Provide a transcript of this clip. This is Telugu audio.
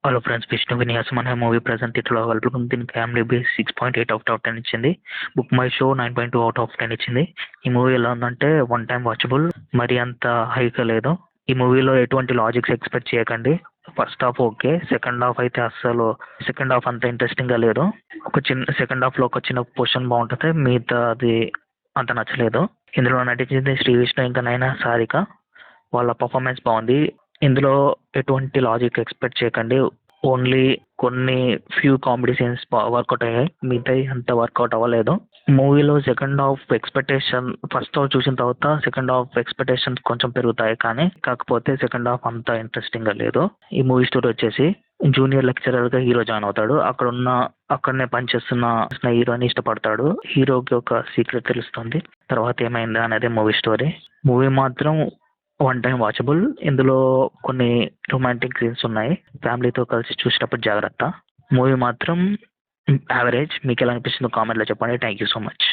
హలో ఫ్రెండ్స్, విష్ణు విన్యాసం అనే మూవీ ప్రెజెంట్ థియేటర్లో అవైలబుల్ ఉంది. దీనికి IMDb 6.8 అవుట్ ఆఫ్ 10 ఇచ్చింది. Book my show 9.2 out of 10 ఇచ్చింది. ఈ మూవీ ఎలా ఉందంటే వన్ టైం వాచబుల్, మరి అంత హైగా లేదు. ఈ మూవీలో ఎటువంటి లాజిక్స్ ఎక్స్పెక్ట్ చేయకండి. First half okay, second half అయితే అస్సలు సెకండ్ హాఫ్ అంత ఇంట్రెస్టింగ్గా లేదు. ఒక చిన్న సెకండ్ హాఫ్లో ఒక చిన్న పొజిషన్ బాగుంటుంది, మిగతా అది అంత నచ్చలేదు. ఇందులో నటించింది శ్రీ విష్ణు ఇంకా నైనా సారిక. వాళ్ళ పర్ఫార్మెన్స్ బాగుంది. ఇందులో ఎటువంటి లాజిక్ ఎక్స్పెక్ట్ చేయకండి. ఓన్లీ కొన్ని ఫ్యూ కామెడీ సీన్స్ వర్కౌట్ అయ్యాయి, మిగతాయి అంత వర్కౌట్ అవ్వలేదు. మూవీలో second half expectation, first half చూసిన తర్వాత సెకండ్ హాఫ్ ఎక్స్పెక్టేషన్స్ కొంచెం పెరుగుతాయి, కానీ కాకపోతే సెకండ్ హాఫ్ అంత ఇంట్రెస్టింగ్గా లేదు. ఈ మూవీ స్టోరీ వచ్చేసి జూనియర్ లెక్చరర్గా హీరో జాయిన్ అవుతాడు. అక్కడనే పనిచేస్తున్న హీరోని ఇష్టపడతాడు. హీరోకి ఒక సీక్రెట్ తెలుస్తుంది. తర్వాత ఏమైందా అనేది మూవీ స్టోరీ. మూవీ మాత్రం వన్ టైం వాచబుల్. ఇందులో కొన్ని రొమాంటిక్ సీన్స్ ఉన్నాయి. ఫ్యామిలీతో కలిసి చూసేటప్పుడు జాగ్రత్త. మూవీ మాత్రం యావరేజ్. మీకు ఎలా అనిపిస్తుందో కామెంట్లో చెప్పండి. Thank you so much.